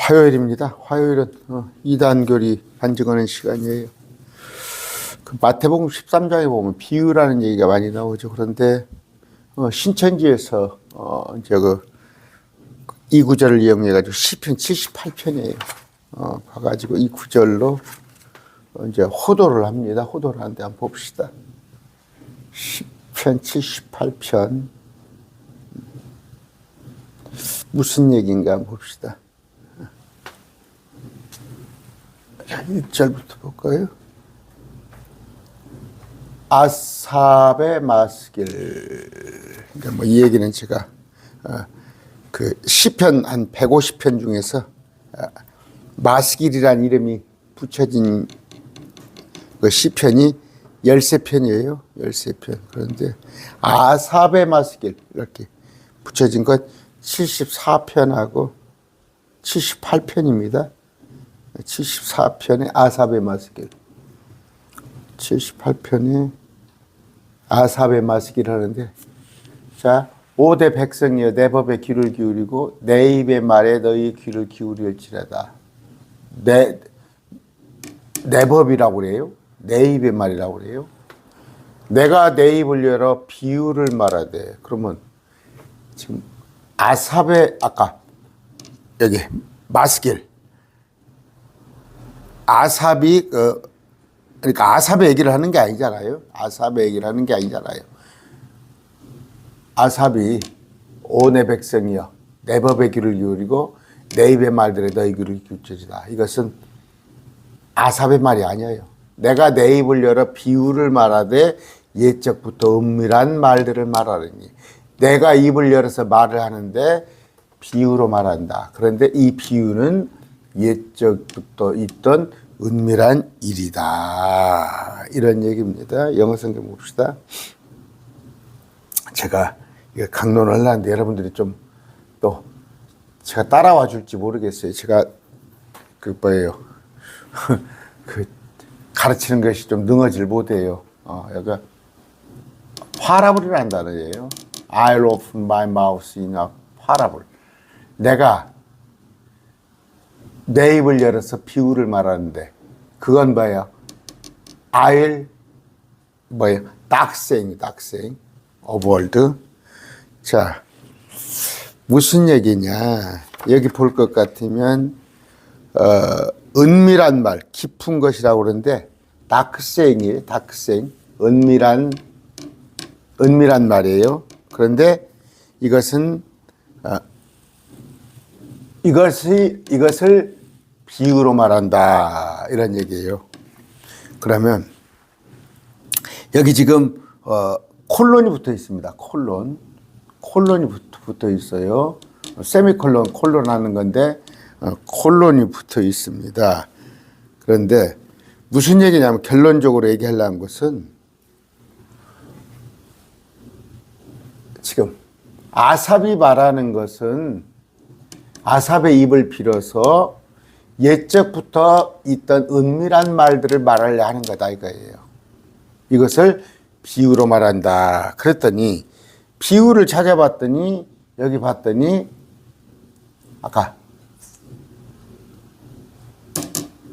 화요일입니다. 화요일은 이단교리 반증하는 시간이에요. 그 마태복음 13장에 보면 비유라는 얘기가 많이 나오죠. 그런데 신천지에서 이제 이 구절을 이용해가지고 시편 78편이에요. 봐가지고 이 구절로 이제 호도를 합니다. 호도를 하는데 한번 봅시다. 시편 78편 무슨 얘기인가 한번 봅시다. 1절부터 볼까요? 아삽의 마스길. 그러니까 뭐 이 얘기는 제가 그 시편 한 150편 중에서 마스길이라는 이름이 붙여진 그 시편이 13편이에요. 13편. 그런데 아삽의 마스길 이렇게 붙여진 것 74편하고 78편입니다. 74편에 아삽의 마스길. 78편에 아삽의 마스길 하는데, 자, 오대 백성이여 내 법에 귀를 기울이고 내 입의 말에 너희 귀를 기울일지라다. 내 법이라고 그래요. 내 입의 말이라고 그래요. 내가 내 입을 열어 비유를 말하되. 그러면 지금 아삽의 아까 여기 마스길 아삽이 그러니까 아삽의 얘기를 하는 게 아니잖아요. 아삽의 얘기를 하는 게 아니잖아요. 아삽이 오 내 백성이여 내 법의 귀를 기울이고 내 입의 말들에 너희 귀를 기울지다. 이것은 아삽의 말이 아니에요. 내가 내 입을 열어 비유를 말하되 옛적부터 은밀한 말들을 말하느니. 내가 입을 열어서 말을 하는데 비유로 말한다. 그런데 이 비유는 옛적부터 있던 은밀한 일이다. 이런 얘기입니다. 영어 성경 봅시다. 제가 강론을 하는데 여러분들이 좀 또 제가 따라와 줄지 모르겠어요. 제가 그 가르치는 것이 좀 능하질 못해요. 여기 파라블이라는 단어예요. I'll open my mouth in a parable. 내가 내 입을 열어서 비유를 말하는데 그건 뭐예요? I'll dark saying of world. 자, 무슨 얘기냐? 여기 볼 것 같으면 은밀한 말, 깊은 것이라고 그러는데 dark saying이에요. dark saying. 은밀한 말이에요. 그런데 이것은 이것을 비유로 말한다. 이런 얘기예요. 그러면 여기 지금 콜론이 붙어 있습니다. 콜론이 붙어 있어요. 세미콜론, 콜론 하는 건데 콜론이 붙어 있습니다. 그런데 무슨 얘기냐면 결론적으로 얘기하려는 것은 지금 아삽이 말하는 것은 아삽의 입을 빌어서 옛적부터 있던 은밀한 말들을 말하려 하는 거다 이거예요. 이것을 비유로 말한다. 그랬더니 비유를 찾아봤더니 여기 봤더니 아까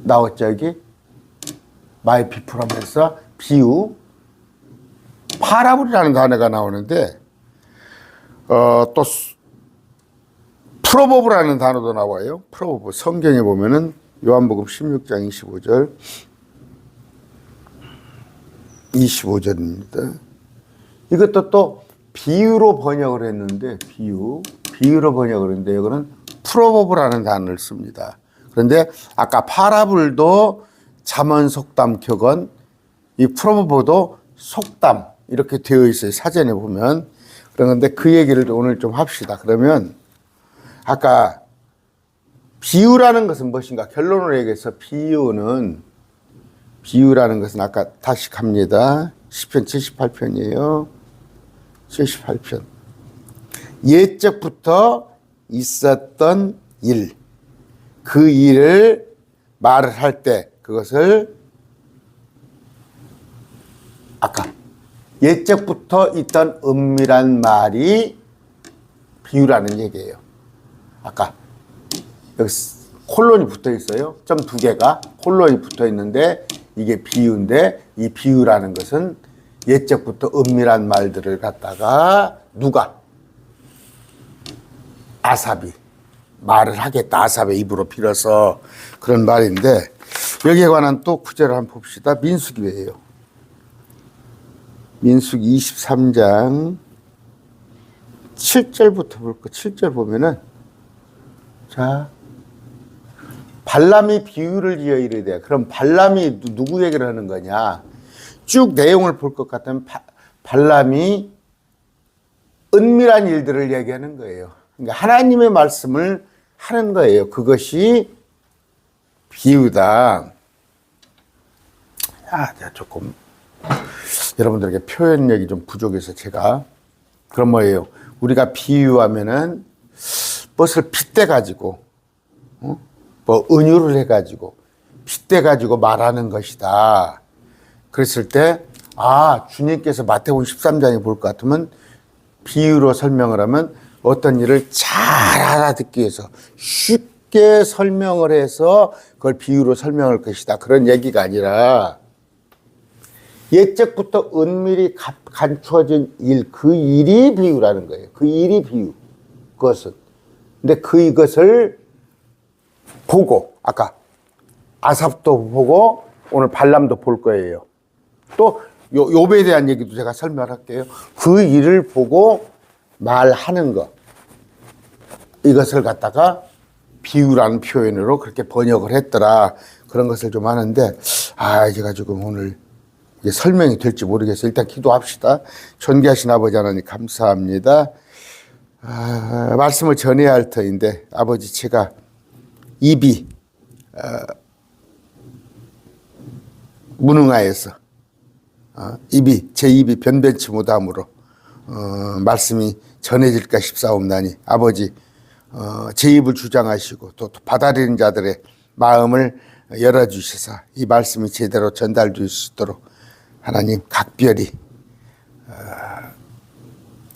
나왔죠. 여기 마이 피플 하면서 비유 파라블이라는 단어가 나오는데 또 프로버브라는 단어도 나와요. 프로버브. 성경에 보면은 요한복음 16장 25절입니다. 이것도 또 비유로 번역을 했는데 비유로 번역을 했는데 이거는 프로버브라는 단어를 씁니다. 그런데 아까 파라블도 잠언 속담 격언, 이 프로버브도 속담 이렇게 되어 있어요. 사전에 보면. 그런데 그 얘기를 오늘 좀 합시다. 그러면 아까 비유라는 것은 무엇인가? 결론을 얘기해서 비유라는 것은 아까 다시 갑니다. 시편 78편이에요. 78편. 옛적부터 있었던 일. 그 일을 말을 할 때 그것을 아까 옛적부터 있던 은밀한 말이 비유라는 얘기예요. 아까 여기 콜론이 붙어 있어요. 점 두 개가 콜론이 붙어 있는데 이게 비유인데 이 비유라는 것은 옛적부터 은밀한 말들을 갖다가 누가 아삽이 말을 하겠다. 아삽의 입으로 빌어서 그런 말인데 여기에 관한 또 구절을 한번 봅시다. 민수기예요. 민수기 23장 7절부터 볼까? 7절 보면은 자 발람이 비유를 지어 이르되 그럼 발람이 누구 얘기를 하는 거냐? 쭉 내용을 볼 것 같으면 발람이 은밀한 일들을 얘기하는 거예요. 그러니까 하나님의 말씀을 하는 거예요. 그것이 비유다. 제가 조금 여러분들에게 표현력이 좀 부족해서 제가 그럼 뭐예요? 우리가 비유하면은 무엇을 빗대 가지고 뭐 은유를 해 가지고 빗대 가지고 말하는 것이다. 그랬을 때 주님께서 마태복음 13장에 볼 것 같으면 비유로 설명을 하면 어떤 일을 잘 알아듣기 위해서 쉽게 설명을 해서 그걸 비유로 설명할 것이다. 그런 얘기가 아니라 옛적부터 은밀히 감추어진 일, 그 일이 비유라는 거예요. 그 일이 비유. 그것은. 근데 이것을 보고, 아까 아삽도 보고, 오늘 발람도 볼 거예요. 또, 욥에 대한 얘기도 제가 설명할게요. 그 일을 보고 말하는 것. 이것을 갖다가 비유라는 표현으로 그렇게 번역을 했더라. 그런 것을 좀 하는데, 제가 지금 오늘 이게 설명이 될지 모르겠어요. 일단 기도합시다. 존귀하신 아버지 하나님 감사합니다. 말씀을 전해야 할 터인데 아버지 제가 입이 무능하여서 제 입이 변변치 못함으로 말씀이 전해질까 싶사옵나니 아버지 제 입을 주장하시고 또 받아들이는 자들의 마음을 열어주셔서 이 말씀이 제대로 전달될 수 있도록 하나님 각별히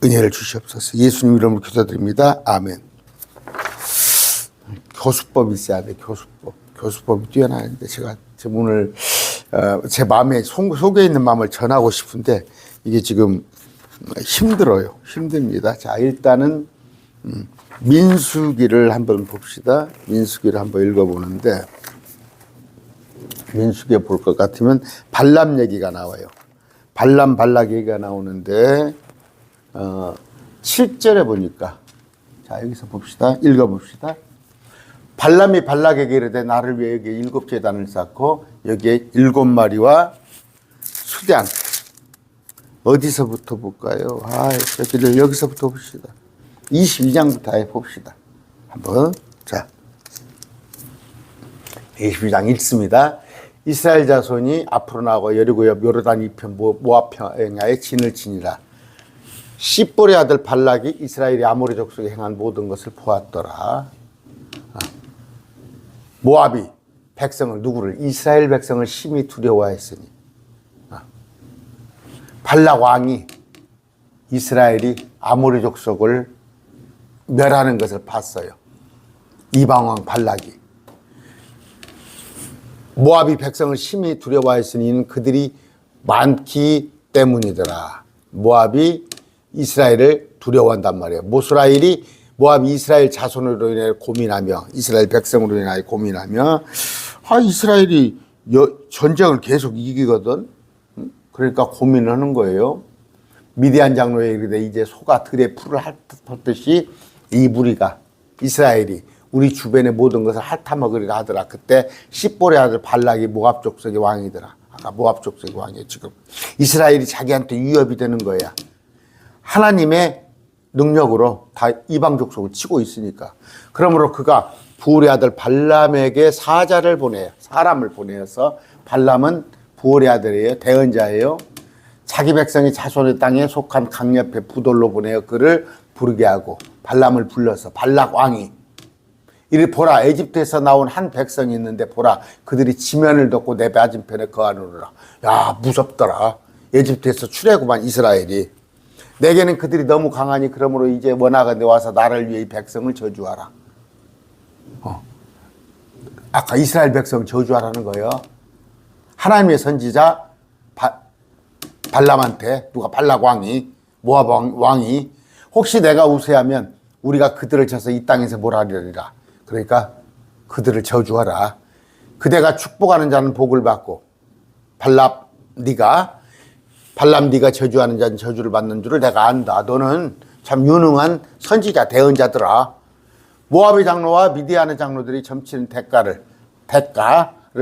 은혜를 주시옵소서. 예수님 이름으로 기도드립니다. 아멘. 교수법이 있어야 돼. 교수법이 뛰어나는데 제가 오늘 제 마음에 속에 있는 마음을 전하고 싶은데 이게 지금 힘들어요. 힘듭니다. 자, 일단은 민수기를 한번 봅시다. 민수기를 한번 읽어보는데 민수기에 볼 것 같으면 발람 얘기가 나와요. 발락 얘기가 나오는데 7절에 보니까 자 여기서 봅시다. 읽어봅시다. 발람이 발락에게 이르되 나를 위해 여기 7제단을 쌓고 여기에 7마리와 수량 어디서부터 볼까요? 여기서부터 봅시다. 22장부터 아예 봅시다. 한번 자 22장 읽습니다. 이스라엘 자손이 앞으로 나가고 여리고 옆 요르단 이편 모압 평야에 진을 치니라. 십볼의 아들 발락이 이스라엘이 아모리 족속에 행한 모든 것을 보았더라. 모압이 백성을 누구를 이스라엘 백성을 심히 두려워했으니 발락 왕이 이스라엘이 아모리 족속을 멸하는 것을 봤어요. 이방 왕 발락이 모압이 백성을 심히 두려워했으니 이는 그들이 많기 때문이더라. 모압이 이스라엘을 두려워한단 말이에요. 모압이 이스라엘 자손으로 인해 고민하며 이스라엘 백성으로 인하여 고민하며 이스라엘이 전쟁을 계속 이기거든. 그러니까 고민을 하는 거예요. 미디안 장로에 이르되 이제 소가 들에 풀을 핥듯이 이 무리가 이스라엘이 우리 주변의 모든 것을 핥아먹으리라 하더라. 그때 십볼의 아들 발락이 모압 족속의 왕이더라. 아까 모압 족속의 왕이에요. 지금 이스라엘이 자기한테 위협이 되는 거야. 하나님의 능력으로 다 이방 족속을 치고 있으니까. 그러므로 그가 부올의 아들 발람에게 사람을 보내어서 발람은 부올의 아들이에요. 대언자예요. 자기 백성이 자손의 땅에 속한 강 옆에 부돌로 보내어 그를 부르게 하고 발람을 불러서 발락 왕이 이리 보라 에집트에서 나온 한 백성이 있는데 보라 그들이 지면을 덮고 내 맞은편에 거하노라. 야 무섭더라. 에집트에서 출애굽한 이스라엘이 내게는 그들이 너무 강하니 그러므로 이제 원하건대 와서 나를 위해 이 백성을 저주하라. 아까 이스라엘 백성 저주하라는 거예요. 하나님의 선지자 발람한테 누가 발락 왕이 모압 왕이 혹시 내가 우세하면 우리가 그들을 쳐서 이 땅에서 몰아내리라. 그러니까 그들을 저주하라. 그대가 축복하는 자는 복을 받고 발람 네가 저주하는 자는 저주를 받는 줄을 내가 안다. 너는 참 유능한 선지자 대언자들아. 모압의 장로와 미디안의 장로들이 점치는 대가를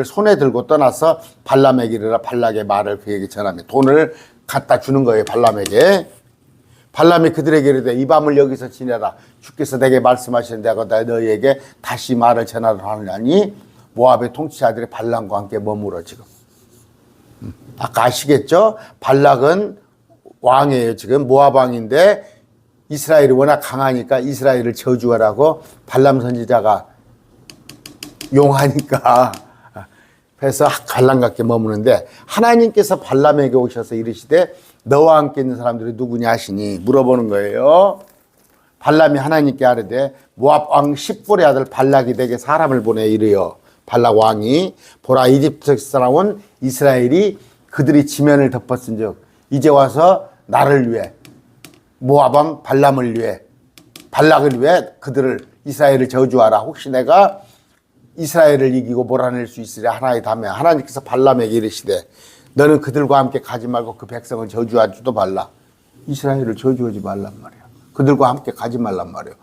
손에 들고 떠나서 발람에게 이르라. 발락의 말을 그에게 전하며 돈을 갖다 주는 거예요. 발람에게. 발람이 그들에게 이르되 이 밤을 여기서 지내라. 주께서 내게 말씀하시는 내가 너희에게 다시 말을 전하라 하느니 모압의 통치자들이 발람과 함께 머물어 지금. 아까 아시겠죠? 발락은 왕이에요. 지금 모압 왕인데 이스라엘이 워낙 강하니까 이스라엘을 저주하라고 발람 선지자가 용하니까 그래서 발람과 함께 머무는데 하나님께서 발람에게 오셔서 이르시되 너와 함께 있는 사람들이 누구냐 하시니 물어보는 거예요. 발람이 하나님께 아뢰되 모압 왕 십볼의 아들 발락이 내게 사람을 보내 이르여 발락 왕이 보라 이집트에서 나온 이스라엘이 그들이 지면을 덮었은즉 이제 와서 나를 위해 모압 왕 발람을 위해 발락을 위해 그들을 이스라엘을 저주하라. 혹시 내가 이스라엘을 이기고 몰아낼 수 있으랴 하나의 다음에 하나님께서 발람에게 이르시되 너는 그들과 함께 가지 말고 그 백성을 저주하지도 말라. 이스라엘을 저주하지 말란 말이야. 그들과 함께 가지 말란 말이에요.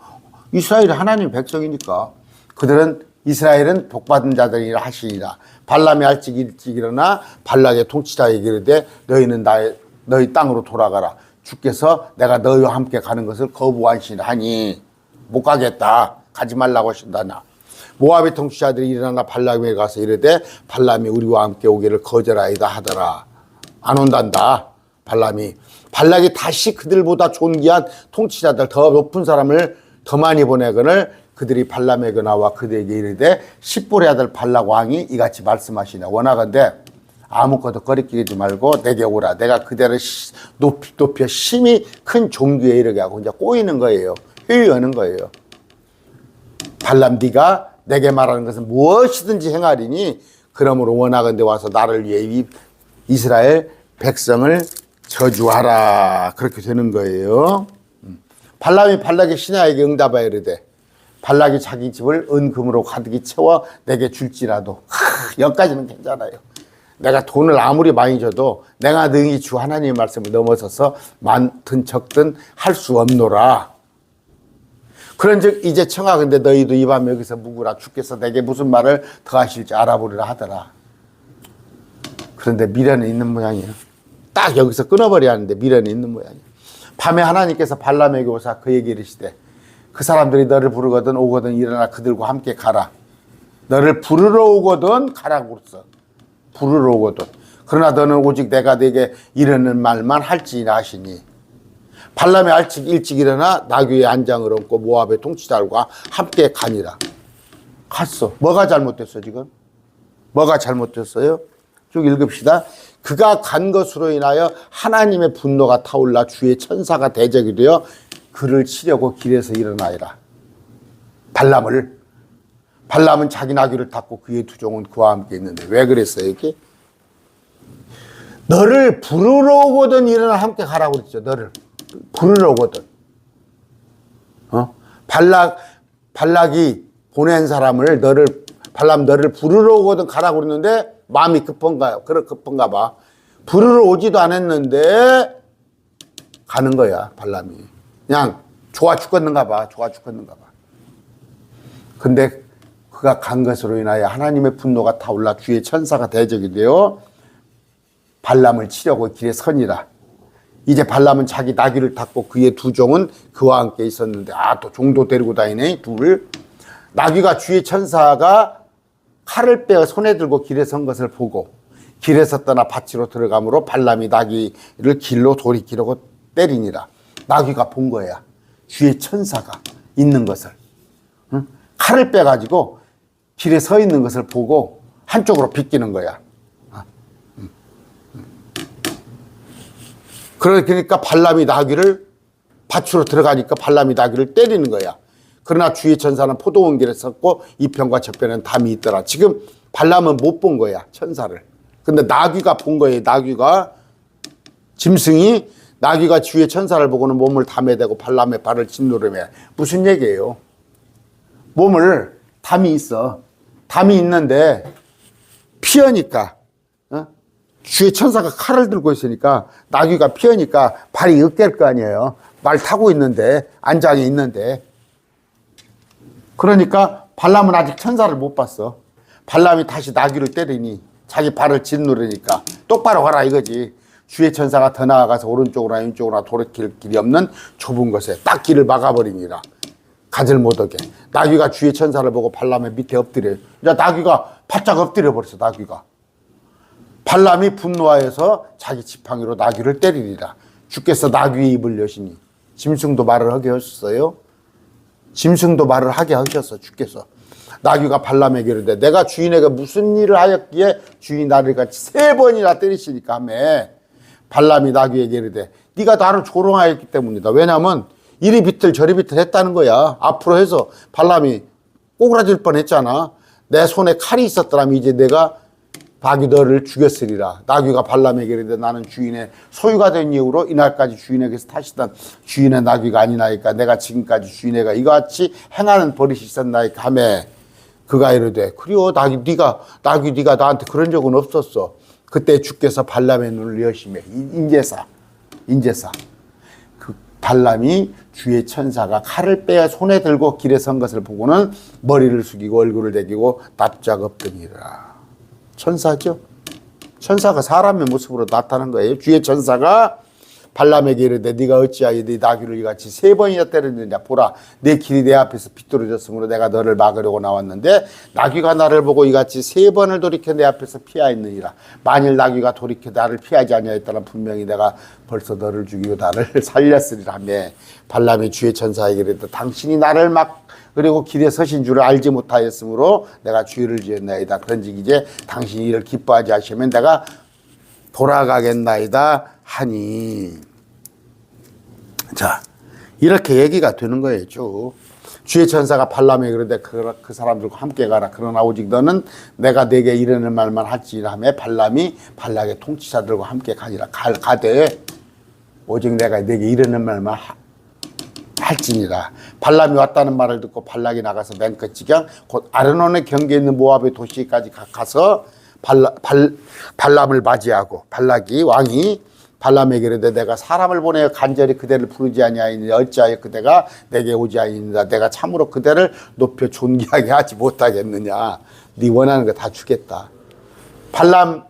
이스라엘이 하나님 백성이니까 그들은 이스라엘은 복받은 자들이라 하시니라. 발람이 일찍 일어나 발락의 통치자에게 이르되 너희는 너희 땅으로 돌아가라. 주께서 내가 너희와 함께 가는 것을 거부하시니라 하니 못 가겠다. 가지 말라고 하신다나. 모압의 통치자들이 일어나 발람에게 가서 이르되 발람이 우리와 함께 오기를 거절하이다 하더라. 안 온단다. 발락이 다시 그들보다 존귀한 통치자들 더 높은 사람을 더 많이 보내거늘 그들이 발람에게 나와 그들에게 이르되 십볼의 아들 발락 왕이 이같이 말씀하시냐. 원하건대 아무것도 거리끼리지 말고 내게 오라. 내가 그대를 높여 심히 큰 종교에 이르게 하고 이제 꼬이는 거예요. 회의하는 거예요. 발람 네가 내게 말하는 것은 무엇이든지 행하리니 그러므로 원하건대 와서 나를 위해 이 이스라엘 백성을 저주하라. 그렇게 되는 거예요. 발람이 발락의 신하에게 응답하여 이르되 발락이 자기 집을 은금으로 가득히 채워 내게 줄지라도 여기까지는 괜찮아요. 내가 돈을 아무리 많이 줘도 내가 능히 주 하나님의 말씀을 넘어서서 많든 적든 할 수 없노라. 그런즉 이제 청하건대 너희도 이 밤 여기서 묵으라. 주께서 내게 무슨 말을 더하실지 알아보리라 하더라. 그런데 미련이 있는 모양이에요. 딱 여기서 끊어버려야 하는데 미련이 있는 모양이에요. 밤에 하나님께서 발람에게 오사 그에게 이르시되 그 사람들이 너를 부르거든 오거든 일어나 그들과 함께 가라. 너를 부르러 오거든 가라고 그랬어. 부르러 오거든. 그러나 너는 오직 내가 네게 이르는 말만 할지니라 하시니 발람이 일찍 일어나 나귀의 안장을 얹고 모압의 통치자들과 함께 가니라. 갔어. 뭐가 잘못됐어 지금? 뭐가 잘못됐어요? 쭉 읽읍시다. 그가 간 것으로 인하여 하나님의 분노가 타올라 주의 천사가 대적이 되어 그를 치려고 길에서 일어나이라. 발람은 자기 나귀를 탔고 그의 두 종은 그와 함께 있는데 왜 그랬어요 이게? 너를 부르러 오거든 일어나 함께 가라고 그랬죠. 너를 부르러 오거든. 발락이 보낸 사람을 발람 너를 부르러 오거든 가라고 그랬는데 마음이 급한가 봐. 부르러 오지도 않았는데 가는 거야 발람이. 그냥 좋아 죽겠는가 봐. 근데 그가 간 것으로 인하여 하나님의 분노가 타올라 주의 천사가 대적이 되어 발람을 치려고 길에 서니라. 이제 발람은 자기 나귀를 탔고 그의 두 종은 그와 함께 있었는데 또 종도 데리고 다니네 둘. 나귀가 주의 천사가 칼을 빼어 손에 들고 길에 선 것을 보고 길에서 떠나 밭으로 들어가므로 발람이 나귀를 길로 돌이키려고 때리니라. 나귀가 본 거야. 주의 천사가 있는 것을. 응? 칼을 빼가지고 길에 서 있는 것을 보고 한쪽으로 비끼는 거야. 그러니까 발람이 나귀를 밭으로 들어가니까 발람이 나귀를 때리는 거야. 그러나 주의 천사는 포도원 길에 섰고 이편과 저편에는 담이 있더라. 지금 발람은 못 본 거야, 천사를. 근데 나귀가 본 거예요. 나귀가, 짐승이, 나귀가 주의 천사를 보고는 몸을 담에 대고 발람의 발을 짓누르며. 무슨 얘기예요? 몸을, 담이 있어. 담이 있는데 피하니까, 주의 천사가 칼을 들고 있으니까 나귀가 피하니까 발이 으깰 거 아니에요. 말 타고 있는데, 안장에 있는데. 그러니까 발람은 아직 천사를 못 봤어. 발람이 다시 나귀를 때리니 자기 발을 짓누르니까 똑바로 가라 이거지. 주의 천사가 더 나아가서 오른쪽으로나 왼쪽으로나 돌이킬 길이 없는 좁은 곳에 딱 길을 막아버리니라. 가지를 못하게. 나귀가 주의 천사를 보고 발람의 밑에 엎드려요. 이제 나귀가 바짝 엎드려 버렸어. 나귀가. 발람이 분노하여서 자기 지팡이로 나귀를 때리리라. 주께서 나귀의 입을 여시니. 짐승도 말을 하게 하셨어요. 짐승도 말을 하게 하셨어. 주께서. 나귀가 발람에게 이르되 내가 주인에게 무슨 일을 하였기에 주인이 나를 같이 3번이나 때리시니까 하며 발람이 나귀에게 이르되 네가 나를 조롱하였기 때문이다. 왜냐하면 이리 비틀 저리 비틀 했다는 거야. 앞으로 해서 발람이 꼬그라질 뻔했잖아. 내 손에 칼이 있었더라면 이제 내가 나귀 너를 죽였으리라. 나귀가 발람에게 이르되 나는 주인의 소유가 된 이후로 이날까지 주인에게서 타시던 주인의 나귀가 아니나이까 내가 지금까지 주인에게 이같이 행하는 버릇이 있었나이까 하며 그가 이르되 그리요 네가 나한테 그런 적은 없었어. 그때 주께서 발람의 눈을 여시며 인제사 그 발람이 주의 천사가 칼을 빼어 손에 들고 길에 선 것을 보고는 머리를 숙이고 얼굴을 내기고 납작 엎드니라. 천사죠. 천사가 사람의 모습으로 나타난 거예요. 주의 천사가 발람에게 이르되 네가 어찌하여 네 나귀를 이같이 3번이나 때렸느냐. 보라 내 길이 내 앞에서 비뚤어졌으므로 내가 너를 막으려고 나왔는데 나귀가 나를 보고 이같이 3번을 돌이켜 내 앞에서 피하였느니라. 만일 나귀가 돌이켜 나를 피하지 아니하였다면 분명히 내가 벌써 너를 죽이고 나를 살렸으리라 하며 발람이 주의 천사에게 이르되 당신이 나를 막 그리고 길에 서신 줄을 알지 못하였으므로 내가 주의를 지었나이다. 그런즉 이제 당신이 이를 기뻐하지 않으시면 내가 돌아가겠나이다 하니. 자, 이렇게 얘기가 되는 거예요. 쭉. 주의 천사가 발람에게 그러되 그 사람들과 함께 가라. 그러나 오직 너는 내가 네게 이르는 말만 할지라 하며 발람이 발락의 통치자들과 함께 가니라. 가되 오직 내가 네게 이르는 말만 할지니라. 발람이 왔다는 말을 듣고 발락이 나가서 맨 끝지경 곧 아르논의 경계에 있는 모압의 도시까지 가서 발람을 맞이하고 발락이 왕이 발람에게 이르되 내가 사람을 보내어 간절히 그대를 부르지 아니하이니 어찌하여 그대가 내게 오지 아니하니라. 내가 참으로 그대를 높여 존귀하게 하지 못하겠느냐. 네 원하는 거 다 주겠다. 발람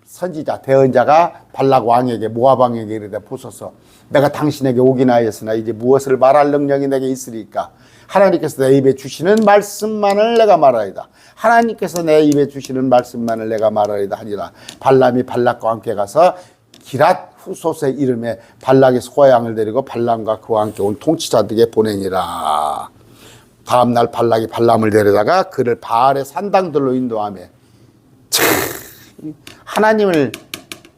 선지자 대언자가 발락 왕에게 모압 왕에게 이르되 보소서 내가 당신에게 오긴 하였으나 이제 무엇을 말할 능력이 내게 있으리까. 하나님께서 내 입에 주시는 말씀만을 내가 말하리다. 하나님께서 내 입에 주시는 말씀만을 내가 말하리다 하니라. 발람이 발락과 함께 가서 기랏 후솥의 이름에 발락의 소양을 데리고 발람과 그와 함께 온 통치자들에게 보내니라. 다음날 발락이 발람을 데려다가 그를 바알의 산당들로 인도하며. 참, 하나님을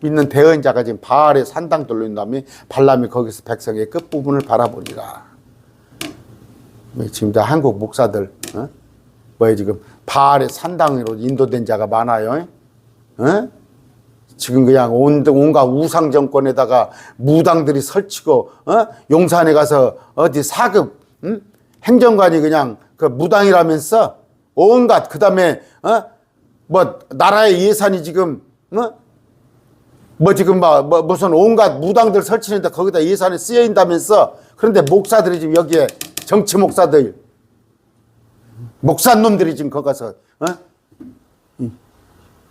믿는 대언자가 지금 바알의 산당들로 인도하며 발람이 거기서 백성의 끝부분을 바라보니라. 지금 다 한국 목사들 지금 바알의 산당으로 인도된 자가 많아요. 지금 그냥 온갖 우상 정권에다가 무당들이 설치고 용산에 가서 어디 사급 행정관이 그냥 그 무당이라면서 온갖 그다음에 뭐 나라의 예산이 지금 지금 무슨 온갖 무당들 설치는데 거기다 예산이 쓰여 있다면서. 그런데 목사들이 지금 여기에 정치 목사들 목사놈들이 지금 거기 가서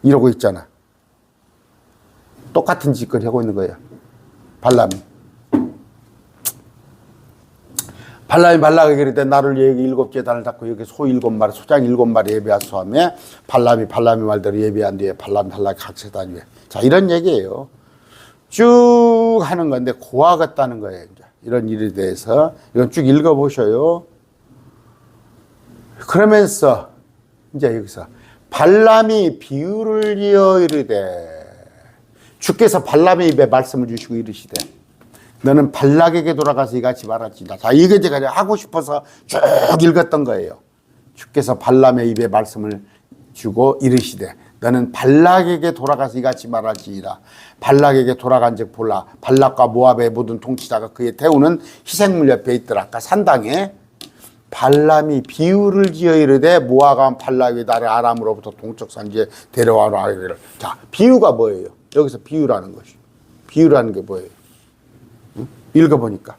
이러고 있잖아. 똑같은 짓거리 하고 있는 거예요. 발람이 발락에게 이르되 나를 여기 7계단을 닦고 여기 소 7마리 소장 7마리 예배하소 하며 발람이 말대로 예배한 뒤에 발락이 각세단 위에. 자, 이런 얘기예요. 쭉 하는 건데 고하겠다는 거예요. 이제 이런 일에 대해서 이건 쭉 읽어보셔요. 그러면서 이제 여기서 발람이 비유를 이어 이르되 주께서 발람의 입에 말씀을 주시고 이르시되 너는 발락에게 돌아가서 이같이 말할지다. 자, 이게 제가 하고 싶어서 쭉 읽었던 거예요. 주께서 발람의 입에 말씀을 주고 이르시되 너는 발락에게 돌아가서 이같이 말할지니라. 발락에게 돌아간 즉 볼라. 발락과 모압의 모든 통치자가 그의 태우는 희생물 옆에 있더라. 아까 산당에 발람이 비유를 지어 이르되 모압과 발락이 나를 아람으로부터 동쪽 산지에 데려와라 이르라. 자, 비유가 뭐예요? 여기서 비유라는 것이. 비유라는 게 뭐예요? 응? 읽어보니까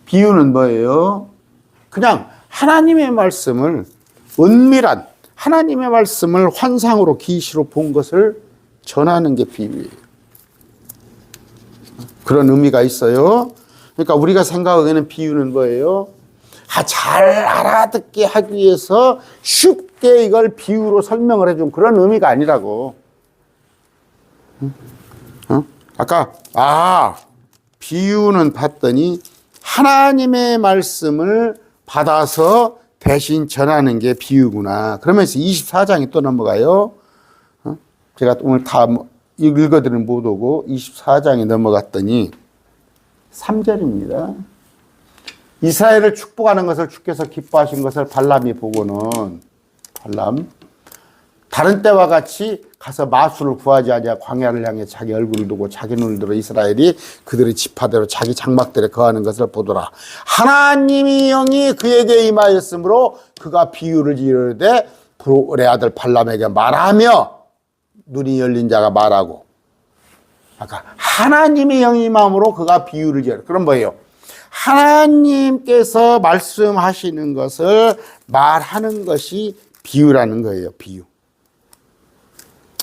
비유는 뭐예요? 그냥 하나님의 말씀을 은밀한 하나님의 말씀을 환상으로 계시로 본 것을 전하는 게 비유예요. 그런 의미가 있어요. 그러니까 우리가 생각하기에는 비유는 뭐예요? 잘 알아듣게 하기 위해서 쉽게 이걸 비유로 설명을 해준 그런 의미가 아니라고. 아까 비유는 봤더니 하나님의 말씀을 받아서 대신 전하는 게 비유구나. 그러면서 24장이 또 넘어가요. 제가 오늘 다 읽어드리는 못 오고 24장에 넘어갔더니 3절입니다. 이스라엘을 축복하는 것을 주께서 기뻐하신 것을 발람이 보고는 발람 다른 때와 같이 가서 마술을 구하지 아니하 광야를 향해 자기 얼굴을 두고 자기 눈을 들어 이스라엘이 그들의 지파대로 자기 장막들에 거하는 것을 보더라. 하나님이 영이 그에게 임하였으므로 그가 비유를 지르되 브로의 아들 발람에게 말하며 눈이 열린 자가 말하고. 아까 하나님의 영이 임함으로 그가 비유를 지르. 그럼 뭐예요? 하나님께서 말씀하시는 것을 말하는 것이 비유라는 거예요. 비유.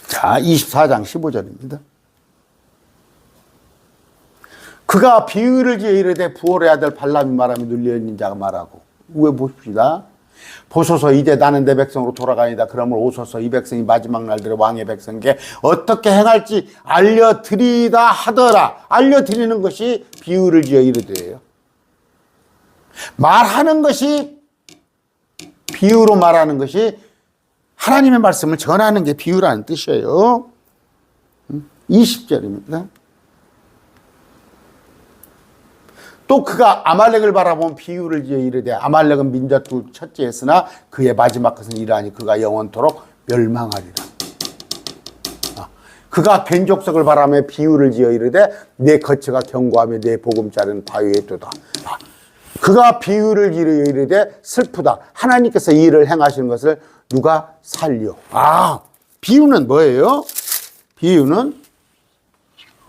자, 24장 15절입니다. 그가 비유를 지어 이르되 부올의 아들 발람이 말하며 눌려있는 자가 말하고. 왜 보십시다. 보소서 이제 나는 내 백성으로 돌아가니다. 그러므로 오소서 이 백성이 마지막 날들의 왕의 백성에게 어떻게 행할지 알려드리다 하더라. 알려드리는 것이 비유를 지어 이르되예요. 말하는 것이 비유로 말하는 것이 하나님의 말씀을 전하는 게 비유라는 뜻이에요. 20절입니다. 또 그가 아말렉을 바라보면 비유를 지어 이르되 아말렉은 민족 중 첫째였으나 그의 마지막 것은 이러하니 그가 영원토록 멸망하리라. 그가 겐족석을 바라며 비유를 지어 이르되 내 거처가 견고하며 내 보금자리는 바위에 두다. 그가 비유를 지어 이르되 슬프다. 하나님께서 이 일을 행하시는 것을 누가 살려. 비유는 뭐예요? 비유는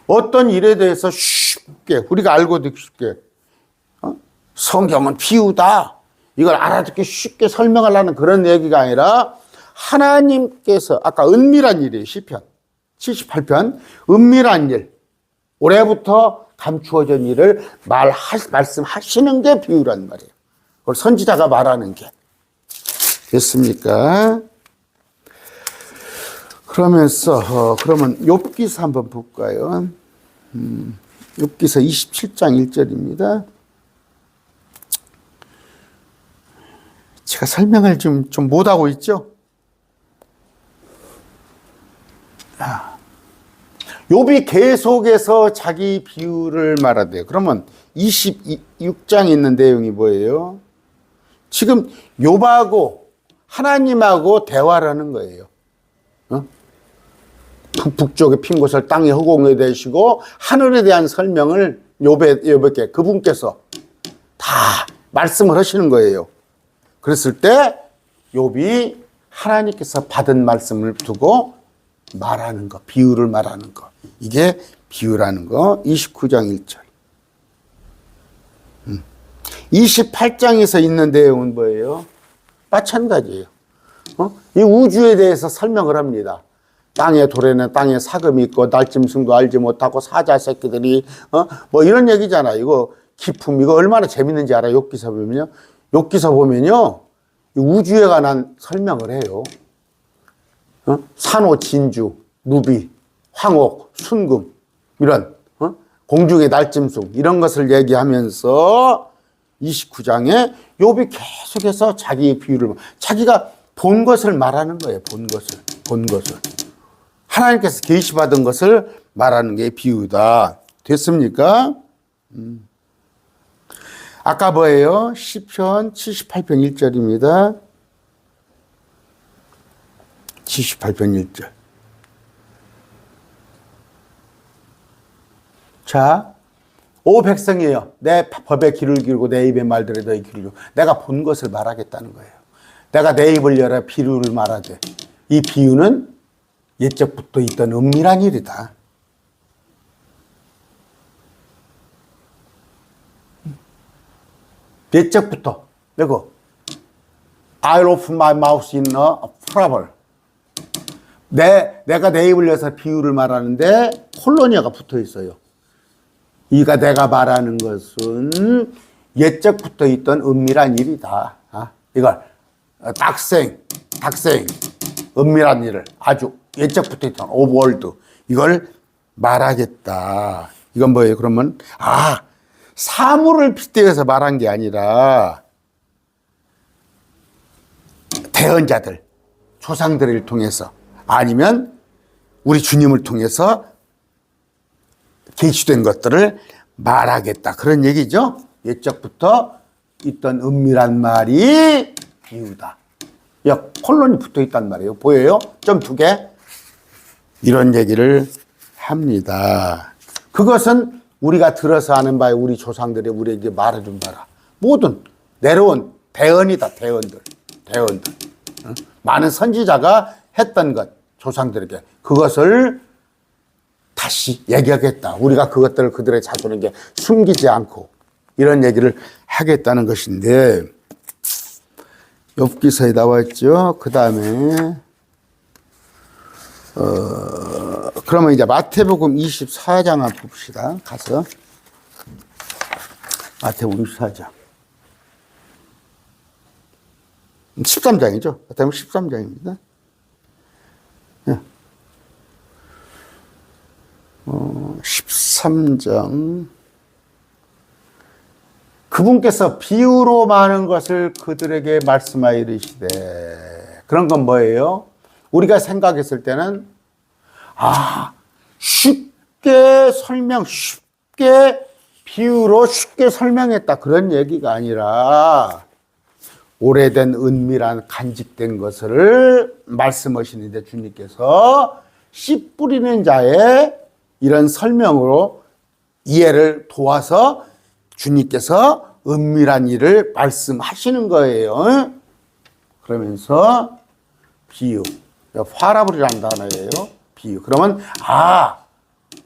어떤 일에 대해서 쉽게 우리가 알고 듣기 쉽게 성경은 비유다. 이걸 알아듣기 쉽게 설명하려는 그런 얘기가 아니라 하나님께서 아까 은밀한 일이에요. 시편 78편 은밀한 일 올해부터 감추어진 일을 말씀하시는 게 비유란 말이에요. 그걸 선지자가 말하는 게 됐습니까? 그러면서 그러면 욥기서 한번 볼까요? 욥기서 27장 1절입니다. 제가 설명을 좀 못하고 있죠? 욥이 계속해서 자기 비유를 말하대요. 그러면 26장에 있는 내용이 뭐예요? 지금 욥하고 하나님하고 대화를 하는 거예요. 북쪽에 핀 곳을 땅에 허공에 대시고 하늘에 대한 설명을 욥에게 그분께서 다 말씀을 하시는 거예요. 그랬을 때 욥이 하나님께서 받은 말씀을 두고 말하는 거, 비유를 말하는 거. 이게 비유라는 거. 29장 1절. 28장에서 있는 내용은 뭐예요? 마찬가지예요. 이 우주에 대해서 설명을 합니다. 땅의 돌에는 땅에 사금이 있고 날짐승도 알지 못하고 사자 새끼들이 뭐 이런 얘기잖아. 이거 기품 이거 얼마나 재밌는지 알아요? 욥기서 보면요. 욥기서 보면요. 우주에 관한 설명을 해요. 산호, 진주, 누비, 황옥, 순금 이런 공중의 날짐승 이런 것을 얘기하면서 29장에 욥이 계속해서 자기의 비유를 자기가 본 것을 말하는 거예요. 본 것을 하나님께서 계시받은 것을 말하는 게 비유다. 됐습니까? 아까 뭐예요? 시편 78편 1절입니다. 78편 1절. 자, 오 백성이에요. 내 법에 귀를 기울이고 내 입의 말들에 너희 귀를 기울이고. 내가 본 것을 말하겠다는 거예요. 내가 내 입을 열어 비유를 말하되. 이 비유는 옛적부터 있던 은밀한 일이다. 옛적부터 내가 I'll open my mouth in a parable. 내가 내 입을 열어서 비유를 말하는데 콜로니아가 붙어 있어요. 이가 내가 말하는 것은 옛적부터 있던 은밀한 일이다. 이걸 닥생 은밀한 일을 아주 옛적부터 있던 오버월드 이걸 말하겠다. 이건 뭐예요? 그러면 사물을 빗대어서 말한 게 아니라 대언자들, 조상들을 통해서 아니면 우리 주님을 통해서 계시된 것들을 말하겠다. 그런 얘기죠. 옛적부터 있던 은밀한 말이 비유다. 콜론이 붙어 있단 말이에요. 보여요? 점 2개. 이런 얘기를 합니다. 그것은 우리가 들어서 하는 바에 우리 조상들이 우리에게 말해준 바라. 모든 내려온 대언이다. 대언들. 많은 선지자가 했던 것, 조상들에게. 그것을 다시 얘기하겠다. 우리가 그것들을 그들의 자손에게 숨기지 않고 이런 얘기를 하겠다는 것인데 욥기서에 나와 있죠. 그 다음에 그러면 이제 마태복음 24장 한번 봅시다. 가서 마태복음 24장 13장이죠. 마태복음 13장입니다. 13장 그분께서 비유로 많은 것을 그들에게 말씀하여 이르시되 그런 건 뭐예요? 우리가 생각했을 때는 쉽게 비유로 쉽게 설명했다 그런 얘기가 아니라 오래된 은밀한 간직된 것을 말씀하시는데 주님께서 씨 뿌리는 자의 이런 설명으로 이해를 도와서 주님께서 은밀한 일을 말씀하시는 거예요. 그러면서 비유, 파라블이라는 단어예요. 비유. 그러면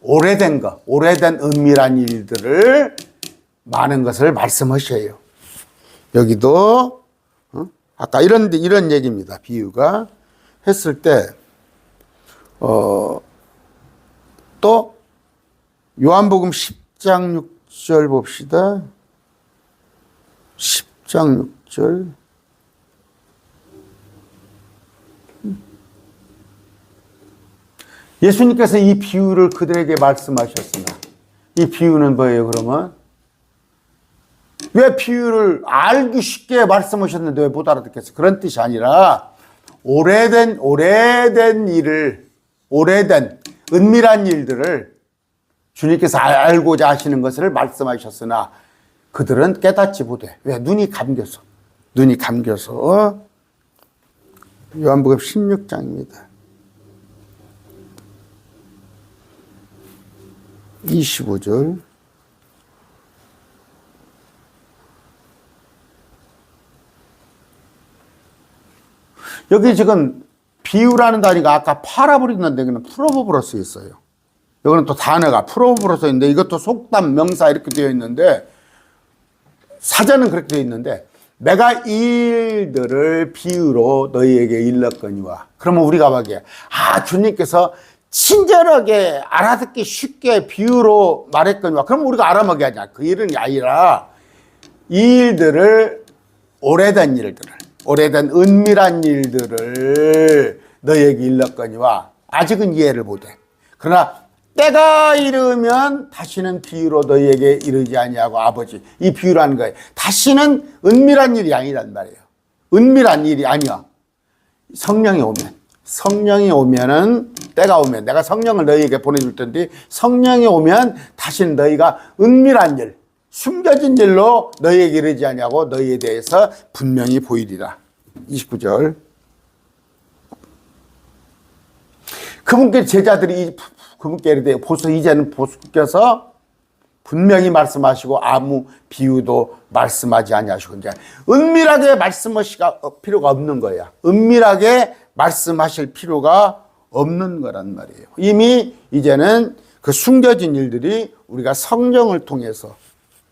오래된 것, 오래된 은밀한 일들을 많은 것을 말씀하셔요. 여기도 아까 이런 얘기입니다. 비유가 했을 때 또 요한복음 10장 6절 봅시다. 10장 6절. 예수님께서 이 비유를 그들에게 말씀하셨으나 이 비유는 뭐예요? 그러면 왜 비유를 알기 쉽게 말씀하셨는데 왜 못 알아듣겠어요? 그런 뜻이 아니라 오래된 일을 오래된 은밀한 일들을 주님께서 알고자 하시는 것을 말씀하셨으나 그들은 깨닫지 못해. 왜? 눈이 감겨서 요한복음 16장입니다. 25절. 여기 지금 비유라는 단위가 아까 파라블 있는데 여기는 프로버브로 쓰여 있어요. 여기는 또 단어가 프로버브로 쓰여 있는데 이것도 속담, 명사 이렇게 되어 있는데 사전은 그렇게 되어 있는데 내가 이 일들을 비유로 너희에게 일렀거니와. 그러면 우리가 보기에 주님께서 친절하게 알아듣기 쉽게 비유로 말했거니와. 그러면 우리가 알아먹게 하자. 그 일은 아니라 이 일들을 오래된 은밀한 일들을 너희에게 일렀거니와 아직은 이해를 못해. 그러나 때가 이르면 다시는 비유로 너희에게 이르지 아니하고 아버지. 이 비유라는 거예요. 다시는 은밀한 일이 아니란 말이에요. 은밀한 일이 아니야. 성령이 오면은 때가 오면 내가 성령을 너희에게 보내줄 텐데 성령이 오면 다시는 너희가 은밀한 일, 숨겨진 일로 너희에게 이르지 아니하고 너희에 대해서 분명히 보이리라. 29절. 그분께 제자들이 그분께 이르되 보소 이제는 보소께서 분명히 말씀하시고 아무 비유도 말씀하지 아니하시고 이제 은밀하게 말씀하실 필요가 없는 거야. 은밀하게 말씀하실 필요가 없는 거란 말이에요. 이미 이제는 그 숨겨진 일들이 우리가 성령을 통해서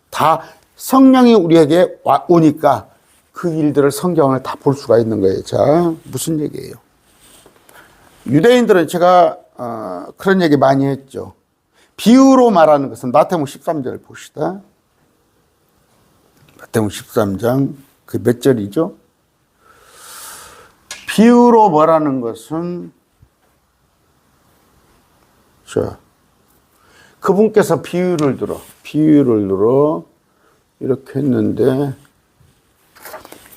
다 성령이 우리에게 오니까 그 일들을 성경을 다 볼 수가 있는 거예요. 자, 무슨 얘기예요? 유대인들은 제가 그런 얘기 많이 했죠. 비유로 말하는 것은 마태복음 13절을 봅시다. 마태복음 13장 그 몇 절이죠? 비유로 말하는 것은 자, 그분께서 비유를 들어 이렇게 했는데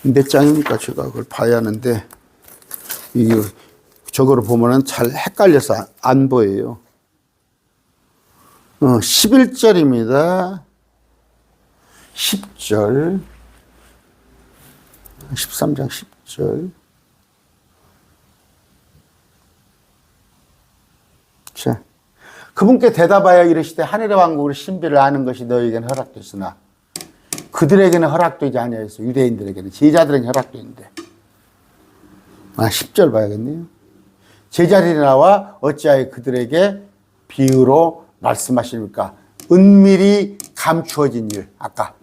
몇 장입니까? 제가 그걸 봐야 하는데 이게 저거를 보면은 잘 헷갈려서 안 보여요. 11절입니다. 10절 13장 10절 자, 그분께 대답하여 이르시되 하늘의 왕국의 신비를 아는 것이 너희에게는 허락됐으나 그들에게는 허락되지 아니하였어. 유대인들에게는 제자들에게는 허락되는데 10절 봐야겠네요. 제자들이 나와 어찌하여 그들에게 비유로 말씀하십니까? 은밀히 감추어진 일, 아까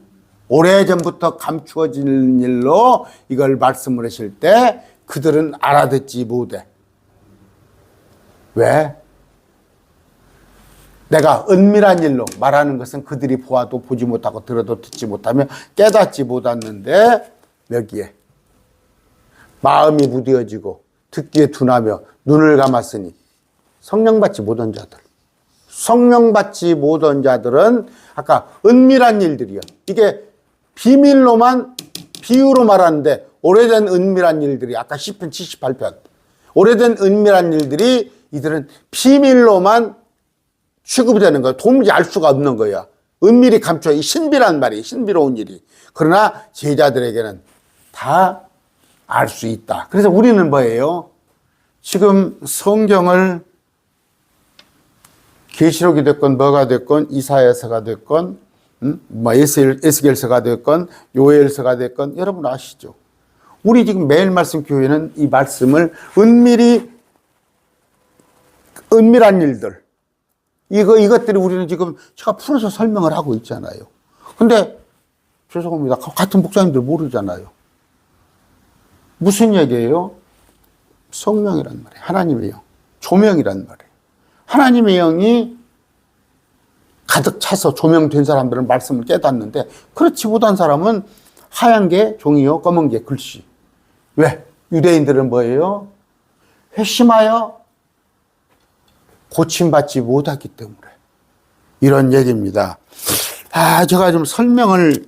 오래전부터 감추어진 일로 이걸 말씀을 하실 때 그들은 알아듣지 못해. 왜? 내가 은밀한 일로 말하는 것은 그들이 보아도 보지 못하고 들어도 듣지 못하며 깨닫지 못했는데 여기에 마음이 무뎌지고 듣기에 둔하며 눈을 감았으니 성령 받지 못한 자들. 성령 받지 못한 자들은 아까 은밀한 일들이요. 이게 비밀로만 비유로 말하는데 오래된 은밀한 일들이 아까 시편 78편 오래된 은밀한 일들이 이들은 비밀로만 취급되는 거야. 도무지 알 수가 없는 거야. 은밀히 감춰 이 신비란 말이 신비로운 일이. 그러나 제자들에게는 다 알 수 있다. 그래서 우리는 뭐예요? 지금 성경을 계시록이 됐건 뭐가 됐건 이사야서가 됐건 에스겔서가 됐건 요엘서가 됐건 여러분 아시죠? 우리 지금 매일 말씀 교회는 이 말씀을 은밀한 일들 이것들이 우리는 지금 제가 풀어서 설명을 하고 있잖아요. 근데 죄송합니다. 같은 목사님들 모르잖아요. 무슨 얘기예요? 성령이란 말이에요. 하나님의 영. 조명이란 말이에요. 하나님의 영이 가득 차서 조명된 사람들은 말씀을 깨닫는데 그렇지 못한 사람은 하얀 게 종이요, 검은 게 글씨. 왜? 유대인들은 뭐예요? 회심하여 고침받지 못했기 때문에 이런 얘기입니다. 제가 좀 설명을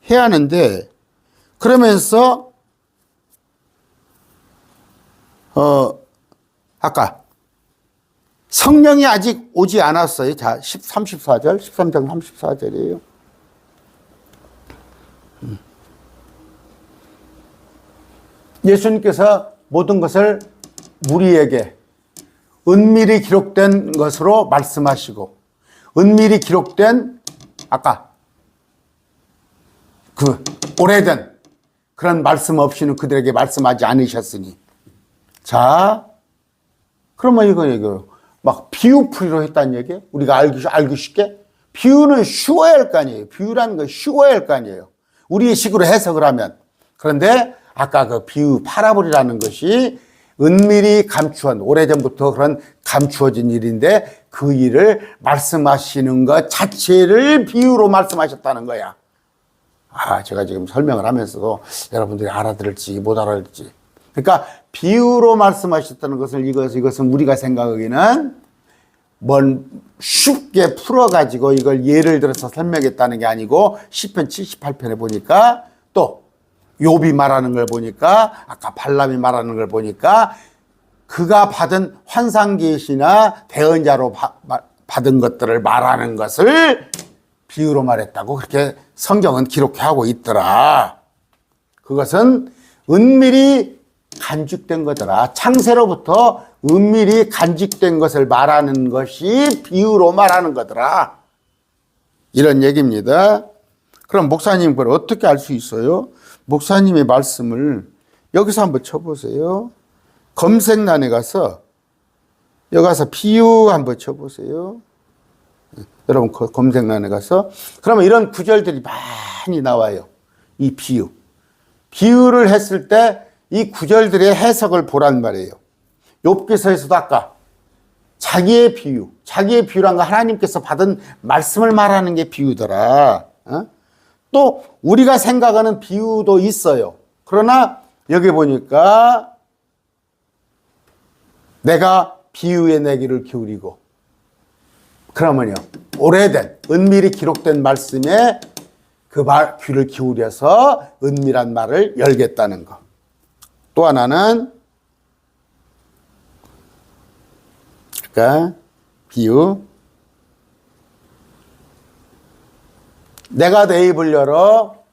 해야 하는데 그러면서 아까 성령이 아직 오지 않았어요. 자, 34절, 13장 34절이에요. 예수님께서 모든 것을 우리에게 은밀히 기록된 것으로 말씀하시고 은밀히 기록된 아까 그 오래된 그런 말씀 없이는 그들에게 말씀하지 않으셨으니 자 그러면 이거 막 비유풀이로 했다는 얘기예요. 우리가 알기 쉽게 비유는 쉬워야 할 거 아니에요. 비유라는 건 쉬워야 할 거 아니에요. 우리의 식으로 해석을 하면. 그런데 아까 그 비유 파라볼이라는 것이 은밀히 감추어진 오래전부터 그런 감추어진 일인데 그 일을 말씀하시는 것 자체를 비유로 말씀하셨다는 거야. 제가 지금 설명을 하면서도 여러분들이 알아들을지 못 알아들을지. 그러니까 비유로 말씀하셨다는 것은 이것은 우리가 생각하기는 쉽게 풀어가지고 이걸 예를 들어서 설명했다는 게 아니고 시편 78편에 보니까 또 욥이 말하는 걸 보니까 아까 발람이 말하는 걸 보니까 그가 받은 환상 계시나 대언자로 받은 것들을 말하는 것을 비유로 말했다고 그렇게 성경은 기록하고 있더라. 그것은 은밀히 간직된 거더라. 창세로부터 은밀히 간직된 것을 말하는 것이 비유로 말하는 거더라. 이런 얘기입니다. 그럼 목사님 그걸 어떻게 알 수 있어요? 목사님의 말씀을 여기서 한번 쳐보세요. 검색란에 가서 여기 가서 비유 한번 쳐보세요. 여러분 검색란에 가서 그러면 이런 구절들이 많이 나와요. 이 비유. 비유를 했을 때 이 구절들의 해석을 보란 말이에요. 욥기서에서도 아까 자기의 비유란 거 하나님께서 받은 말씀을 말하는 게 비유더라. 또 우리가 생각하는 비유도 있어요. 그러나 여기 보니까 내가 비유에 내 귀를 기울이고 그러면요 오래된 은밀히 기록된 말씀에 그 귀를 기울여서 은밀한 말을 열겠다는 거. 또 하나는 그러니까 비유 내가 내 입을 열어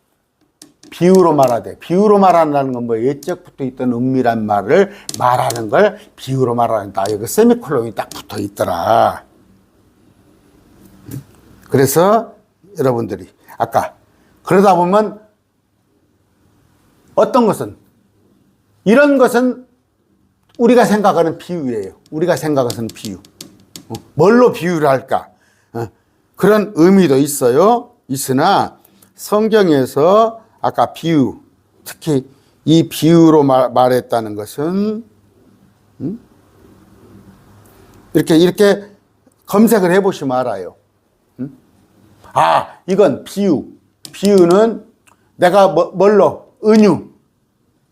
비유로 말하되 비유로 말한다는 건 뭐 예적부터 있던 은밀한 말을 말하는 걸 비유로 말한다. 여기 세미콜론이 딱 붙어 있더라. 그래서 여러분들이 아까 그러다 보면 어떤 것은 이런 것은 우리가 생각하는 비유예요. 우리가 생각하는 비유. 뭘로 비유를 할까? 그런 의미도 있어요. 있으나 성경에서 아까 비유, 특히 이 비유로 말했다는 것은 이렇게 검색을 해보시면 알아요. 아, 이건 비유. 비유는 내가 뭘로 은유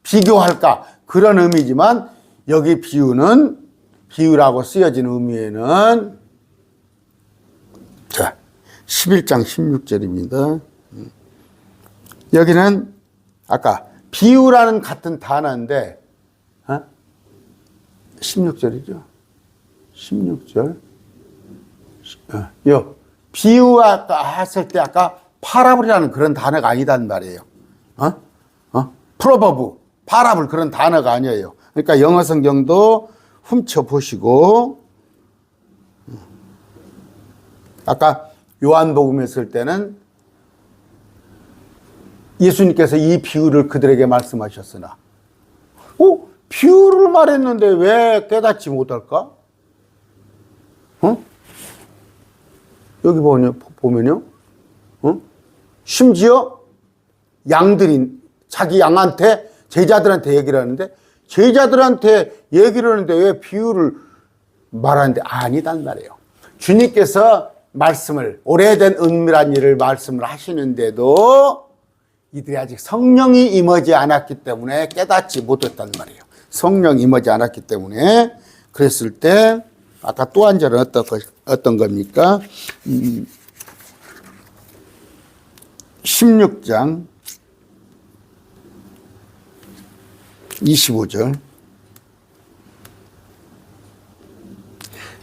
비교할까 그런 의미지만 여기 비유라고 쓰여진 의미에는 자 11장 16절입니다. 여기는 아까 비유라는 같은 단어인데 16절이죠. 16절 비유 아까 했을 때 아까 파라블이라는 그런 단어가 아니단 말이에요. 프로버브, 파라블 그런 단어가 아니에요. 그러니까 영어 성경도 훔쳐보시고 아까 요한복음 했을 때는 예수님께서 이 비유를 그들에게 말씀하셨으나 비유를 말했는데 왜 깨닫지 못할까? 여기 보면요. 심지어 양들이 자기 양한테 제자들한테 얘기를 하는데 제자들한테 얘기를 하는데 왜 비유를 말하는데 아니단 말이에요. 주님께서 말씀을 오래된 은밀한 일을 말씀을 하시는데도 이들이 아직 성령이 임하지 않았기 때문에 깨닫지 못했단 말이에요. 성령이 임하지 않았기 때문에 그랬을 때 아까 또 한 절은 어떤 겁니까? 16장 25절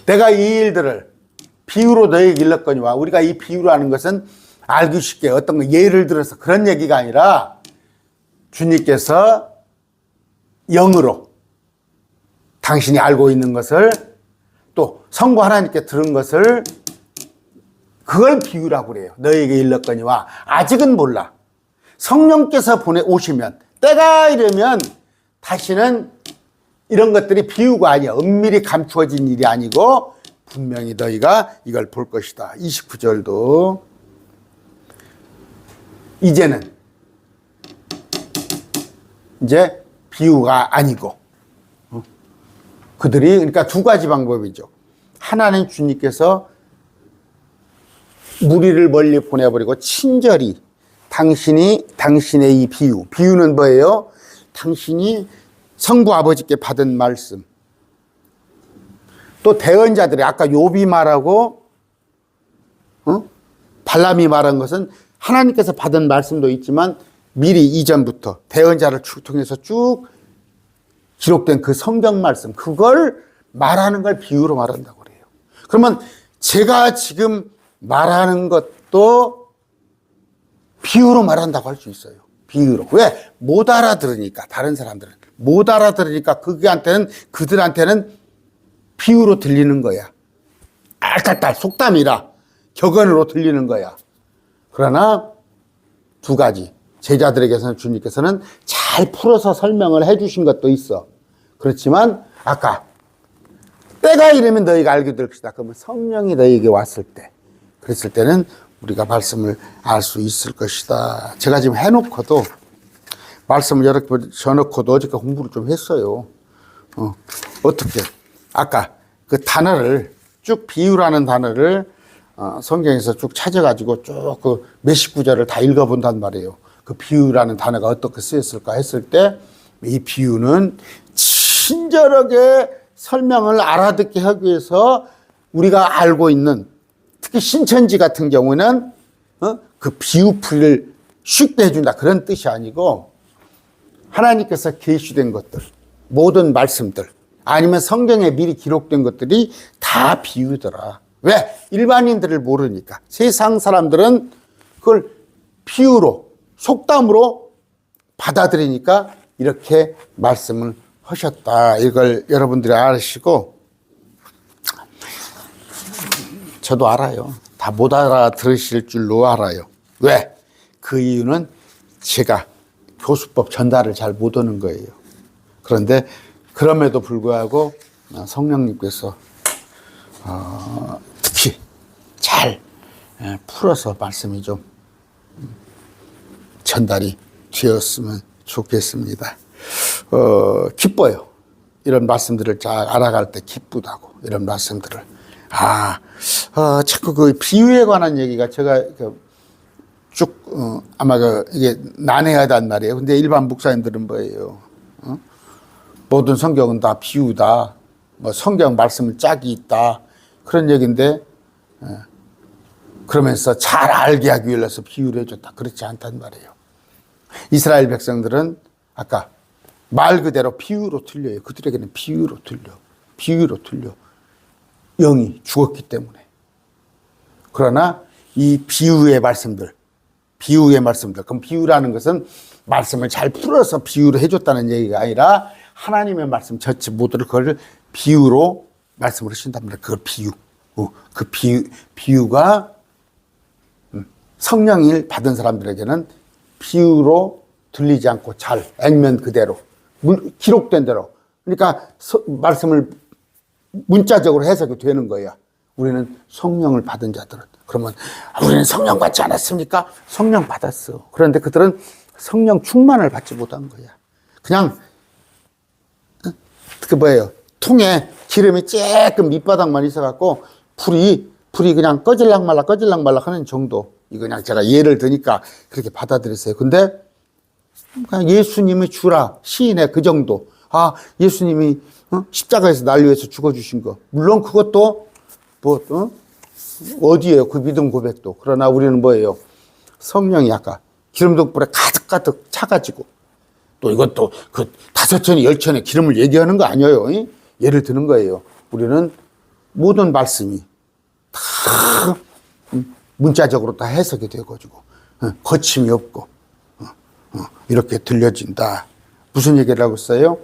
내가 이 일들을 비유로 너에게 일렀거니와 우리가 이 비유라는 것은 알기 쉽게 어떤 거 예를 들어서 그런 얘기가 아니라 주님께서 영으로 당신이 알고 있는 것을 또 성부 하나님께 들은 것을 그걸 비유라고 그래요. 너에게 일렀거니와 아직은 몰라. 성령께서 오시면 때가 이르면 다시는 이런 것들이 비유가 아니야. 은밀히 감추어진 일이 아니고 분명히 너희가 이걸 볼 것이다. 29절도 이제는 이제 비유가 아니고 그들이 그러니까 두 가지 방법이죠. 하나는 주님께서 무리를 멀리 보내버리고 친절히 당신의 이 비유는 뭐예요? 당신이 성부 아버지께 받은 말씀 또 대언자들이 아까 욥이 말하고 발람이 말한 것은 하나님께서 받은 말씀도 있지만 미리 이전부터 대언자를 통해서 쭉 기록된 그 성경 말씀 그걸 말하는 걸 비유로 말한다고 그래요. 그러면 제가 지금 말하는 것 또 비유로 말한다고 할 수 있어요. 비유로. 왜? 못 알아들으니까. 다른 사람들은 못 알아들으니까 그들한테는 비유로 들리는 거야. 알딸딸 속담이라 격언으로 들리는 거야. 그러나 두 가지 제자들에게서는 주님께서는 잘 풀어서 설명을 해 주신 것도 있어. 그렇지만 아까 때가 이르면 너희가 알게 될 것이다. 그러면 성령이 너희에게 왔을 때, 그랬을 때는 우리가 말씀을 알 수 있을 것이다. 제가 지금 해놓고도 말씀을 여러 번 줘놓고도 어저께 공부를 좀 했어요. 어떻게 아까 그 단어를 쭉 비유라는 단어를 성경에서 쭉 찾아가지고 쭉 그 몇십 구절을 다 읽어본단 말이에요. 그 비유라는 단어가 어떻게 쓰였을까 했을 때 이 비유는 친절하게 설명을 알아듣게 하기 위해서 우리가 알고 있는 특히 신천지 같은 경우는 그 비유풀이를 쉽게 해준다 그런 뜻이 아니고 하나님께서 계시된 것들 모든 말씀들 아니면 성경에 미리 기록된 것들이 다 비유더라. 왜? 일반인들을 모르니까. 세상 사람들은 그걸 비유로 속담으로 받아들이니까 이렇게 말씀을 하셨다. 이걸 여러분들이 아시고 저도 알아요. 다 못 알아들으실 줄로 알아요. 왜? 그 이유는 제가 교수법 전달을 잘 못하는 거예요. 그런데 그럼에도 불구하고 성령님께서 특히 잘 풀어서 말씀이 좀 전달이 되었으면 좋겠습니다. 기뻐요. 이런 말씀들을 잘 알아갈 때 기쁘다고 이런 말씀들을 자꾸 그 비유에 관한 얘기가 제가 쭉 아마 이게 난해하단 말이에요. 근데 일반 목사님들은 뭐예요? 모든 성경은 다 비유다. 뭐 성경 말씀은 짝이 있다. 그런 얘기인데 그러면서 잘 알게 하기 위해서 비유를 해줬다. 그렇지 않단 말이에요. 이스라엘 백성들은 아까 말 그대로 비유로 들려요. 그들에게는 비유로 들려. 비유로 들려. 영이 죽었기 때문에. 그러나 이 비유의 말씀들, 그럼 비유라는 것은 말씀을 잘 풀어서 비유를 해줬다는 얘기가 아니라 하나님의 말씀 전체 모두를 그걸 비유로 말씀을 하신단 말이에요. 그걸 비유. 그 비유가 성령을 받은 사람들에게는 비유로 들리지 않고 잘 액면 그대로 기록된 대로 그러니까 말씀을 문자적으로 해석이 되는 거야. 우리는 성령을 받은 자들은 그러면 우리는 성령 받지 않았습니까? 성령 받았어. 그런데 그들은 성령 충만을 받지 못한 거야. 그냥 그 뭐예요? 통에 기름이 쬐끔 밑바닥만 있어갖고 불이 그냥 꺼질락 말락 하는 정도. 이거 그냥 제가 예를 드니까 그렇게 받아들였어요. 근데 그냥 예수님이 주라 시인의 그 정도. 예수님이 십자가에서 날 위해서 죽어주신 거. 물론 그것도 어디에요? 그 믿음 고백도. 그러나 우리는 뭐예요? 성령이 아까 기름등불에 가득 차가지고 또 이것도 그 5천에 10천에 기름을 얘기하는 거 아니에요. 예를 드는 거예요. 우리는 모든 말씀이 다 문자적으로 다 해석이 되어가지고 거침이 없고 이렇게 들려진다. 무슨 얘기를 하고 있어요?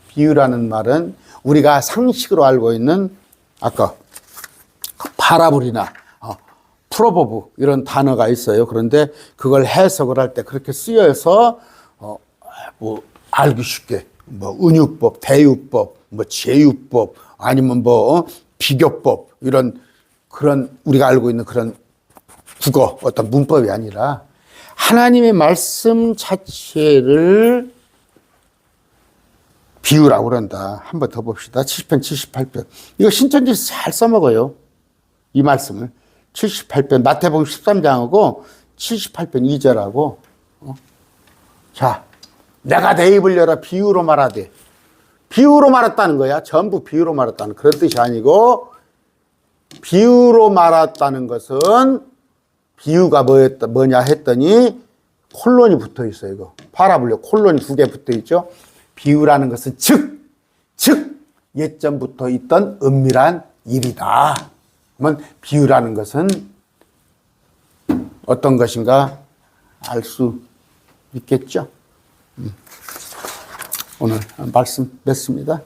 비유라는 말은 우리가 상식으로 알고 있는 아까 파라블이나 프로버브 이런 단어가 있어요. 그런데 그걸 해석을 할 때 그렇게 쓰여서 뭐 알기 쉽게 뭐 은유법, 대유법, 뭐 제유법 아니면 뭐 비교법 이런 그런 우리가 알고 있는 그런 국어 어떤 문법이 아니라 하나님의 말씀 자체를 비유라고 그런다. 한 번 더 봅시다. 70편, 78편. 이거 신천지에서 잘 써먹어요. 이 말씀을. 78편, 마태복음 13장하고 78편 2절하고. 자, 내가 내 입을 열어 비유로 말하되. 비유로 말했다는 거야. 전부 비유로 말했다는 그런 뜻이 아니고, 비유로 말했다는 것은 비유가 뭐냐 했더니 콜론이 붙어 있어요. 이거. 파라블레 콜론이 2개 붙어 있죠. 비유라는 것은 즉 예전부터 있던 은밀한 일이다. 그러면 비유라는 것은 어떤 것인가 알 수 있겠죠. 오늘 말씀 맺습니다.